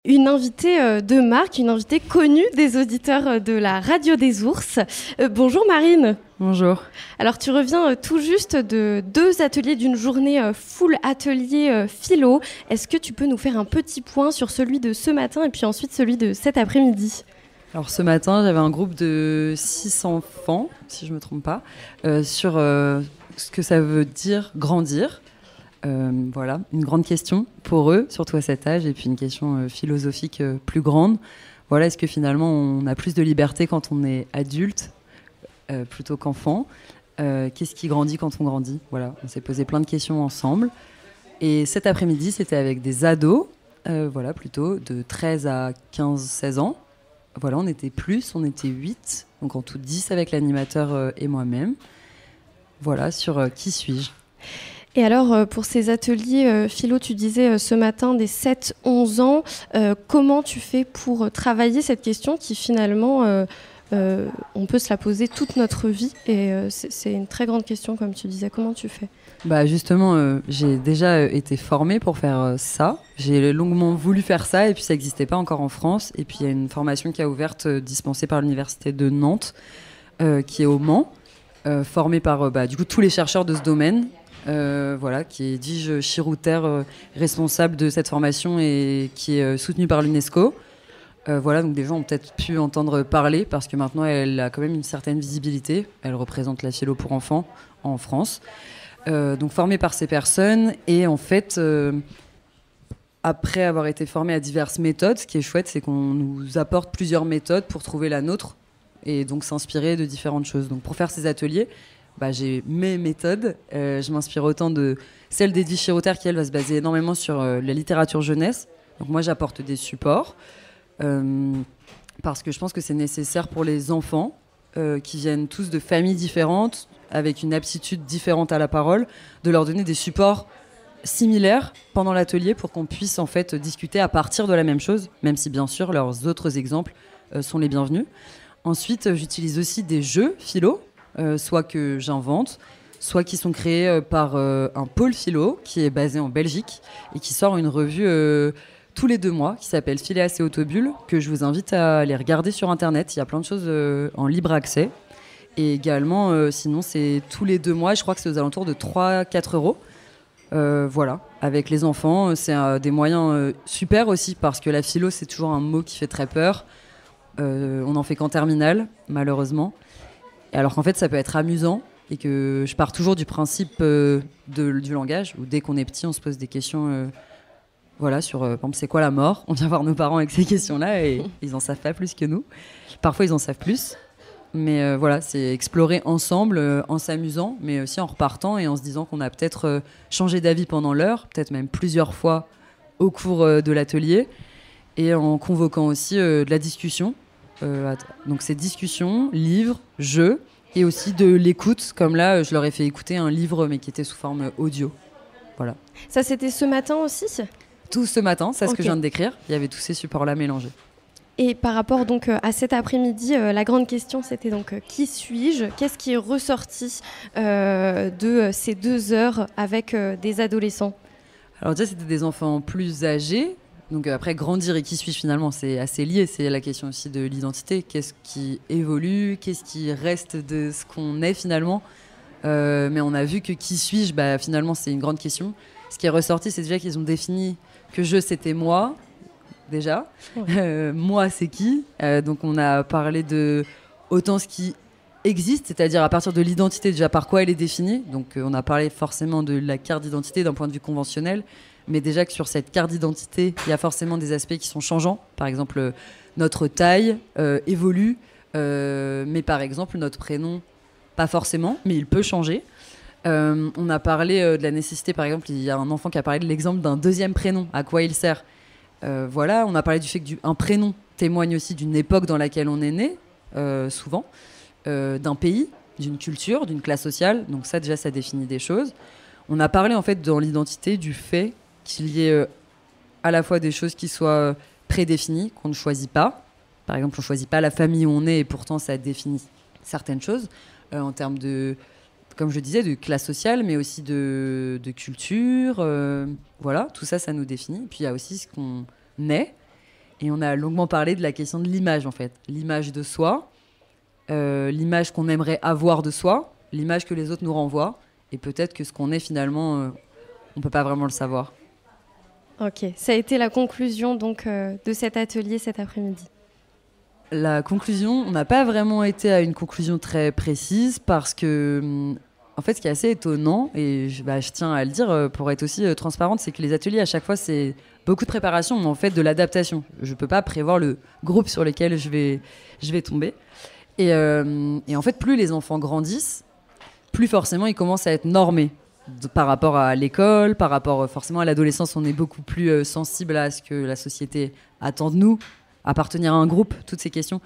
Une invitée de marque, une invitée connue des auditeurs de la Radio des Ours. Bonjour Marine. Bonjour. Alors tu reviens tout juste de 2 ateliers d'une journée full atelier philo. Est-ce que tu peux nous faire un petit point sur celui de ce matin et puis ensuite celui de cet après-midi ? Alors ce matin, j'avais un groupe de 6 enfants, si je ne me trompe pas, sur ce que ça veut dire grandir. Voilà, une grande question pour eux, surtout à cet âge, et puis une question philosophique plus grande. Voilà, est-ce que finalement on a plus de liberté quand on est adulte plutôt qu'enfant ? Qu'est-ce qui grandit quand on grandit ? Voilà, on s'est posé plein de questions ensemble. Et cet après-midi, c'était avec des ados, voilà, plutôt de 13 à 15-16 ans. Voilà, on était 8, donc en tout 10 avec l'animateur et moi-même. Voilà, sur qui suis-je ? Et alors, pour ces ateliers philo, tu disais ce matin des 7-11 ans, comment tu fais pour travailler cette question qui finalement, on peut se la poser toute notre vie et c'est une très grande question, comme tu disais. Comment tu fais ? Bah justement, j'ai déjà été formée pour faire ça. J'ai longuement voulu faire ça et puis ça n'existait pas encore en France. Et puis il y a une formation qui a ouverte, dispensée par l'université de Nantes, qui est au Mans, formée par du coup, tous les chercheurs de ce domaine. Voilà, qui est Dige Chirouter, responsable de cette formation et qui est soutenue par l'UNESCO. Voilà, donc des gens ont peut-être pu entendre parler parce que maintenant elle a quand même une certaine visibilité. Elle représente la philo pour enfants en France. Donc formée par ces personnes et en fait, après avoir été formée à diverses méthodes, ce qui est chouette, c'est qu'on nous apporte plusieurs méthodes pour trouver la nôtre et donc s'inspirer de différentes choses. Donc pour faire ces ateliers, j'ai mes méthodes. Je m'inspire autant de celle d'Edith Chirouter qui, elle, va se baser énormément sur la littérature jeunesse. Donc moi, j'apporte des supports parce que je pense que c'est nécessaire pour les enfants qui viennent tous de familles différentes, avec une aptitude différente à la parole, de leur donner des supports similaires pendant l'atelier pour qu'on puisse en fait discuter à partir de la même chose, même si bien sûr leurs autres exemples sont les bienvenus. Ensuite, j'utilise aussi des jeux philo, soit que j'invente, soit qui sont créés par un pôle philo qui est basé en Belgique et qui sort une revue tous les 2 mois qui s'appelle Phileas et Autobulle, que je vous invite à aller regarder sur internet. Il y a plein de choses en libre accès. Et également, sinon, c'est tous les 2 mois, je crois que c'est aux alentours de 3-4 euros. Voilà, avec les enfants, c'est des moyens super aussi, parce que la philo, c'est toujours un mot qui fait très peur. On n'en fait qu'en terminale, malheureusement. Et alors qu'en fait, ça peut être amusant et que je pars toujours du principe du langage, où dès qu'on est petit, on se pose des questions voilà, sur, par exemple, c'est quoi la mort ? On vient voir nos parents avec ces questions-là et ils n'en savent pas plus que nous. Parfois, ils en savent plus. Mais voilà, c'est explorer ensemble, en s'amusant, mais aussi en repartant et en se disant qu'on a peut-être changé d'avis pendant l'heure, peut-être même plusieurs fois au cours de l'atelier, et en convoquant aussi de la discussion. Donc c'est discussion, livre, jeu, et aussi de l'écoute. Comme là, je leur ai fait écouter un livre, mais qui était sous forme audio. Voilà. Ça, c'était ce matin aussi ? Tout ce matin, c'est ce que je viens de décrire. Il y avait tous ces supports-là mélangés. Et par rapport donc à cet après-midi, la grande question c'était donc qui suis-je ? Qu'est-ce qui est ressorti de ces 2 heures avec des adolescents ? Alors déjà, c'était des enfants plus âgés. Donc après, grandir et qui suis-je finalement, c'est assez lié. C'est la question aussi de l'identité. Qu'est-ce qui évolue ? Qu'est-ce qui reste de ce qu'on est finalement ? Mais on a vu que qui suis-je ? Finalement, c'est une grande question. Ce qui est ressorti, c'est déjà qu'ils ont défini que c'était moi. Déjà. Moi, c'est qui ? Donc, on a parlé de autant ce qui existe, c'est-à-dire à partir de l'identité, déjà par quoi elle est définie. Donc, on a parlé forcément de la carte d'identité d'un point de vue conventionnel, mais déjà que sur cette carte d'identité, il y a forcément des aspects qui sont changeants. Par exemple, notre taille évolue, mais par exemple, notre prénom, pas forcément, mais il peut changer. On a parlé de la nécessité, par exemple, il y a un enfant qui a parlé de l'exemple d'un 2e prénom, à quoi il sert ? Voilà, on a parlé du fait qu'un prénom témoigne aussi d'une époque dans laquelle on est né, souvent, d'un pays, d'une culture, d'une classe sociale. Donc ça, déjà, ça définit des choses. On a parlé, en fait, dans l'identité, du fait qu'il y ait à la fois des choses qui soient prédéfinies, qu'on ne choisit pas. Par exemple, on ne choisit pas la famille où on est, et pourtant, ça définit certaines choses, en termes de, comme je disais, de classe sociale, mais aussi de culture. Voilà, tout ça, ça nous définit. Puis il y a aussi ce qu'on est. Et on a longuement parlé de la question de l'image, en fait. L'image de soi, l'image qu'on aimerait avoir de soi, l'image que les autres nous renvoient, et peut-être que ce qu'on est finalement, on ne peut pas vraiment le savoir. Ok, ça a été la conclusion donc, de cet atelier cet après-midi. La conclusion, on n'a pas vraiment été à une conclusion très précise parce que, en fait, ce qui est assez étonnant, et je tiens à le dire pour être aussi transparente, c'est que les ateliers, à chaque fois, c'est beaucoup de préparation, mais en fait, de l'adaptation. Je ne peux pas prévoir le groupe sur lequel je vais tomber. Et en fait, plus les enfants grandissent, plus forcément, ils commencent à être normés par rapport à l'école, par rapport forcément à l'adolescence. On est beaucoup plus sensible à ce que la société attend de nous, appartenir à un groupe, toutes ces questions.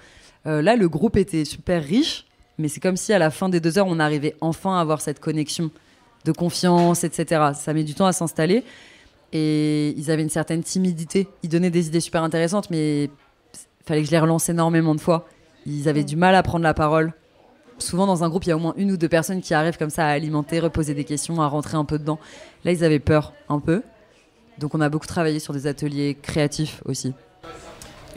Là, le groupe était super riche, mais c'est comme si à la fin des 2 heures, on arrivait enfin à avoir cette connexion de confiance, etc. Ça met du temps à s'installer. Et ils avaient une certaine timidité. Ils donnaient des idées super intéressantes, mais il fallait que je les relance énormément de fois. Ils avaient du mal à prendre la parole. Souvent, dans un groupe, il y a au moins 1 ou 2 personnes qui arrivent comme ça à alimenter, reposer des questions, à rentrer un peu dedans. Là, ils avaient peur, un peu. Donc, on a beaucoup travaillé sur des ateliers créatifs aussi.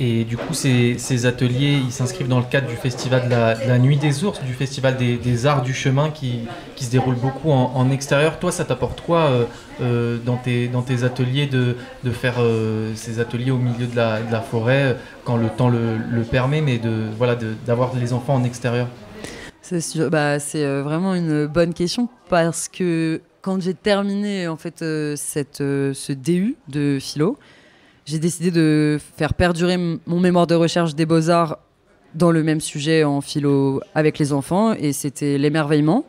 Et du coup, ces ateliers, ils s'inscrivent dans le cadre du festival de la Nuit des Ours, du festival des arts du chemin qui se déroule beaucoup en extérieur. Toi, ça t'apporte quoi dans tes ateliers de faire ces ateliers au milieu de la forêt quand le temps le permet, mais d'avoir les enfants en extérieur? C'est vraiment une bonne question parce que quand j'ai terminé en fait, ce DU de philo, j'ai décidé de faire perdurer mon mémoire de recherche des Beaux-Arts dans le même sujet en philo avec les enfants, et c'était l'émerveillement.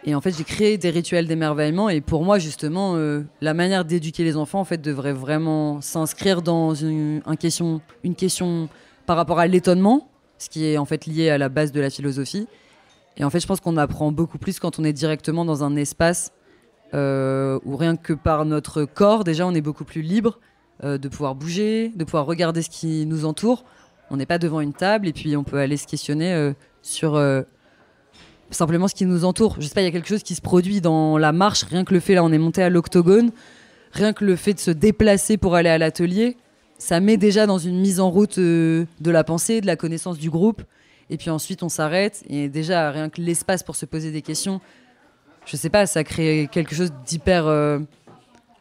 Et en fait, j'ai créé des rituels d'émerveillement, et pour moi, justement, la manière d'éduquer les enfants en fait, devrait vraiment s'inscrire dans une question par rapport à l'étonnement, ce qui est en fait lié à la base de la philosophie. Et en fait, je pense qu'on apprend beaucoup plus quand on est directement dans un espace où rien que par notre corps, déjà, on est beaucoup plus libre de pouvoir bouger, de pouvoir regarder ce qui nous entoure. On n'est pas devant une table et puis on peut aller se questionner sur simplement ce qui nous entoure. Je sais pas, il y a quelque chose qui se produit dans la marche, rien que le fait, là on est monté à l'Octogone, rien que le fait de se déplacer pour aller à l'atelier, ça met déjà dans une mise en route de la pensée, de la connaissance du groupe. Et puis ensuite on s'arrête et déjà rien que l'espace pour se poser des questions, je sais pas, ça crée quelque chose d'hyper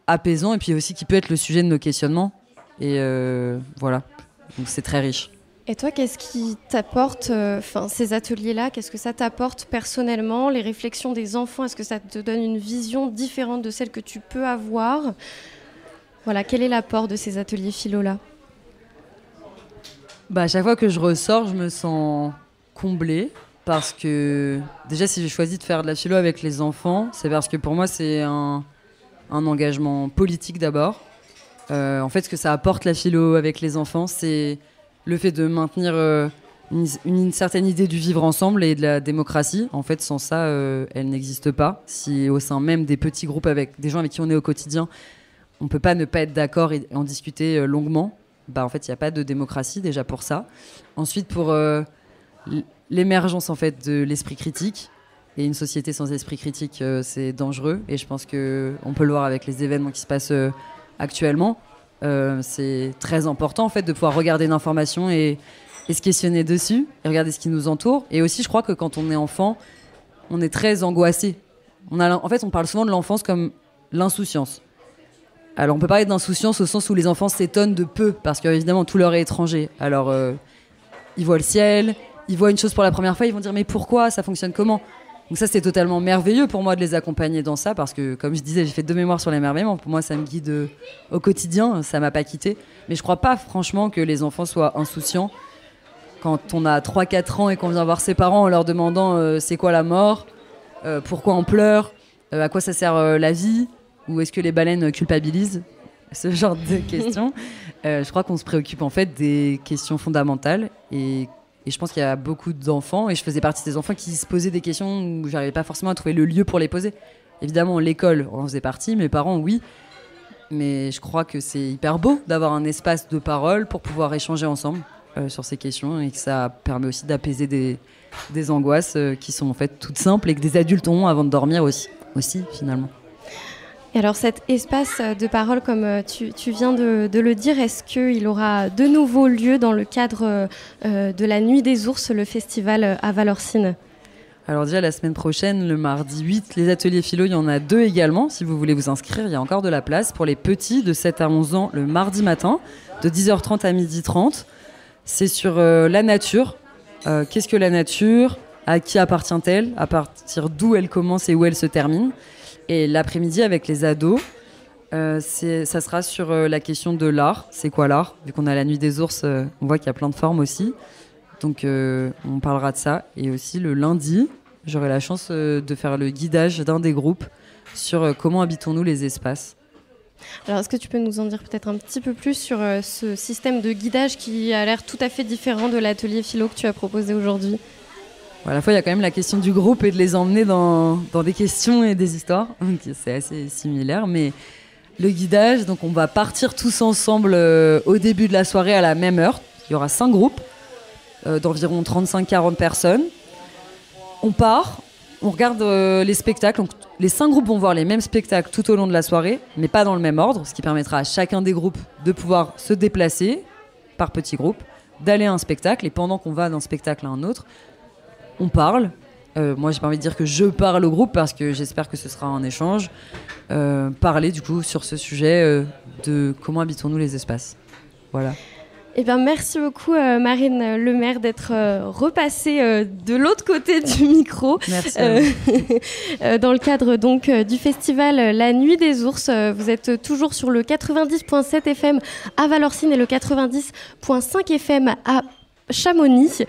apaisant et puis aussi qui peut être le sujet de nos questionnements. Et voilà, donc c'est très riche. Et toi, qu'est-ce qui t'apporte, ces ateliers-là, qu'est-ce que ça t'apporte personnellement? Les réflexions des enfants, est-ce que ça te donne une vision différente de celle que tu peux avoir? Voilà, quel est l'apport de ces ateliers philo-là? À chaque fois que je ressors, je me sens comblée parce que déjà, si j'ai choisi de faire de la philo avec les enfants, c'est parce que pour moi, c'est un engagement politique d'abord. En fait, ce que ça apporte la philo avec les enfants, c'est le fait de maintenir une certaine idée du vivre ensemble et de la démocratie. En fait, sans ça, elle n'existe pas. Si au sein même des petits groupes avec des gens avec qui on est au quotidien, on peut pas ne pas être d'accord et en discuter longuement, en fait, il n'y a pas de démocratie déjà pour ça. Ensuite, pour l'émergence en fait de l'esprit critique. Et une société sans esprit critique, c'est dangereux. Et je pense qu'on peut le voir avec les événements qui se passent actuellement. C'est très important en fait, de pouvoir regarder une information et se questionner dessus, et regarder ce qui nous entoure. Et aussi, je crois que quand on est enfant, on est très angoissé. En fait, on parle souvent de l'enfance comme l'insouciance. Alors, on peut parler d'insouciance au sens où les enfants s'étonnent de peu, parce qu'évidemment, tout leur est étranger. Alors, ils voient le ciel, ils voient une chose pour la première fois, ils vont dire « mais pourquoi? Ça fonctionne comment ?» Donc ça, c'est totalement merveilleux pour moi de les accompagner dans ça, parce que, comme je disais, j'ai fait 2 mémoires sur l'émerveillement. Pour moi, ça me guide au quotidien, ça m'a pas quitté. Mais je crois pas, franchement, que les enfants soient insouciants. Quand on a 3-4 ans et qu'on vient voir ses parents en leur demandant c'est quoi la mort, pourquoi on pleure, à quoi ça sert la vie, ou est-ce que les baleines culpabilisent, ce genre de questions, je crois qu'on se préoccupe en fait des questions fondamentales. Et je pense qu'il y a beaucoup d'enfants, et je faisais partie des enfants qui se posaient des questions où j'arrivais pas forcément à trouver le lieu pour les poser. Évidemment, l'école en faisait partie, mes parents, oui. Mais je crois que c'est hyper beau d'avoir un espace de parole pour pouvoir échanger ensemble sur ces questions, et que ça permet aussi d'apaiser des angoisses qui sont en fait toutes simples et que des adultes ont avant de dormir aussi finalement. Et alors cet espace de parole, comme tu viens de le dire, est-ce qu'il aura de nouveau lieu dans le cadre de la Nuit des Ours, le festival à Valorcine ? Alors déjà la semaine prochaine, le mardi 8, les ateliers philo, il y en a 2 également. Si vous voulez vous inscrire, il y a encore de la place pour les petits de 7 à 11 ans le mardi matin, de 10h30 à 12h30. C'est sur la nature. Qu'est-ce que la nature ? À qui appartient-elle ? À partir d'où elle commence et où elle se termine ? Et l'après-midi avec les ados, ça sera sur la question de l'art. C'est quoi l'art ? Vu qu'on a la Nuit des Ours, on voit qu'il y a plein de formes aussi. Donc on parlera de ça. Et aussi le lundi, j'aurai la chance de faire le guidage d'un des groupes sur comment habitons-nous les espaces. Alors est-ce que tu peux nous en dire peut-être un petit peu plus sur ce système de guidage qui a l'air tout à fait différent de l'atelier philo que tu as proposé aujourd'hui ? À la fois, il y a quand même la question du groupe et de les emmener dans des questions et des histoires. Donc c'est assez similaire, mais le guidage, donc on va partir tous ensemble au début de la soirée à la même heure. Il y aura 5 groupes d'environ 35-40 personnes. On part, on regarde les spectacles. Donc, les 5 groupes vont voir les mêmes spectacles tout au long de la soirée, mais pas dans le même ordre, ce qui permettra à chacun des groupes de pouvoir se déplacer par petits groupes, d'aller à un spectacle, et pendant qu'on va d'un spectacle à un autre, on parle. Moi, j'ai pas envie de dire que je parle au groupe parce que j'espère que ce sera un échange. Parler du coup sur ce sujet de comment habitons-nous les espaces. Voilà. Eh bien, merci beaucoup Marine Lemaire d'être repassée de l'autre côté du micro. Merci. Dans le cadre donc du festival La Nuit des Ours. Vous êtes toujours sur le 90.7 FM à Valorcine et le 90.5 FM à Chamonix.